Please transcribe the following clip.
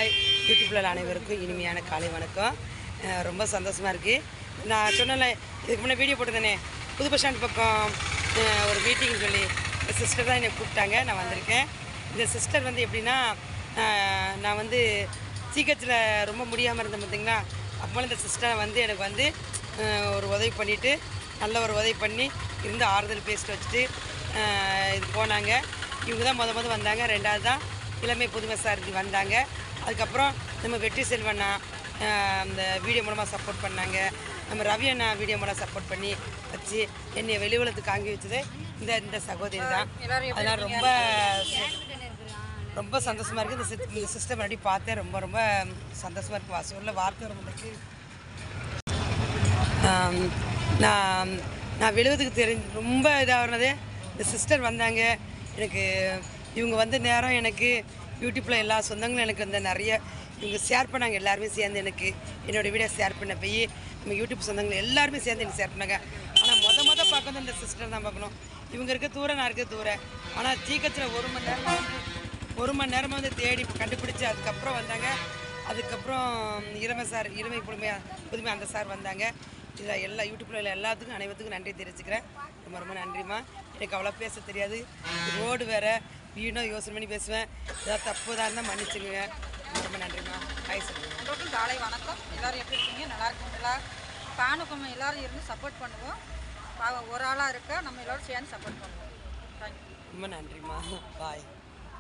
Hi யூடியூப்பில் அனைவருக்கும் இனிமையான காலை வணக்கம். ரொம்ப சந்தோஷமாக இருக்குது. நான் சொன்னேன்ல இதுக்கு முன்னே வீடியோ போட்டுதானே, புது பஸ் ஸ்டாண்ட் பக்கம் ஒரு மீட்டிங் சொல்லி இந்த சிஸ்டர் தான் என்னை கூப்பிட்டாங்க. நான் வந்திருக்கேன். இந்த சிஸ்டர் வந்து எப்படின்னா, நான் வந்து சீக்கிரத்தில் ரொம்ப முடியாமல் இருந்தேன் பார்த்திங்களா. அப்போலாம் இந்த சிஸ்டரை வந்து எனக்கு வந்து ஒரு உதவி பண்ணிவிட்டு, நல்ல ஒரு உதவி பண்ணி இருந்து ஆறுதல் பேசிட்டு வச்சுட்டு இது போனாங்க. இவங்க தான் மொதல் வந்தாங்க. ரெண்டாவது தான் இளமை புதுமை சார் வந்தாங்க. அதுக்கப்புறம் நம்ம வெற்றி செல்வண்ணா அந்த வீடியோ மூலமாக சப்போர்ட் பண்ணாங்க. நம்ம ரவி அண்ணா வீடியோ மூலம் சப்போர்ட் பண்ணி வச்சு என்னை வெளி உலகத்துக்கு காங்கி வச்சது இந்த சகோதரி தான். அதனால் ரொம்ப சந்தோஷமாக இருக்குது. இந்த சிஸ்டம் மறுபடி பார்த்தேன். ரொம்ப சந்தோஷமாக இருக்குது. சொல்ல வார்த்தை ரொம்ப இருக்குது. நான் விழுவதுக்கு ரொம்ப இதாகிறது இந்த சிஸ்டர் வந்தாங்க. எனக்கு இவங்க வந்து நேரம் எனக்கு யூடியூப்பில் எல்லா சொந்தங்களும் எனக்கு வந்து நிறைய இவங்க ஷேர் பண்ணாங்க. எல்லாருமே சேர்ந்து எனக்கு என்னோடய வீடியோ ஷேர் பண்ண போய் நம்ம யூடியூப் சொந்தங்கள் எல்லாருமே சேர்ந்து எனக்கு ஷேர் பண்ணாங்க. ஆனால் மொதல் பார்க்கணும் இந்த சிஸ்டர் தான் பார்க்கணும். இவங்க இருக்க தூரம், நான் இருக்க தூரம். ஆனால் சீக்கிரத்தில் ஒரு மணி நேரமாக வந்து தேடி கண்டுபிடிச்சி அதுக்கப்புறம் வந்தாங்க. அதுக்கப்புறம் இளமை புதுமை அந்த சார் வந்தாங்க. இதில் எல்லா யூடியூப்பில் எல்லாத்துக்கும் அனைவருக்கும் நன்றி தெரிவிச்சுக்கிறேன். ரொம்ப நன்றிம்மா. எனக்கு அவ்வளோ பேச தெரியாது. ரோடு வேறு வீணும் யோசனை பண்ணி பேசுவேன். ஏதாவது தப்பு தான் இருந்தால் மன்னிச்சுங்க. ரொம்ப நன்றிம்மா. ஹாய் சொல்லுங்கள். காலை வணக்கம். எல்லோரும் எப்படி இருக்கீங்க? நல்லா இருக்குங்களா? பானுக்கும் எல்லோரும் இருந்து சப்போர்ட் பண்ணுவோம். ஒரு ஆளாக இருக்க நம்ம எல்லோரும் சேர்ந்து சப்போர்ட் பண்ணுவோம். தேங்க்யூ. ரொம்ப நன்றிம்மா. பாய்.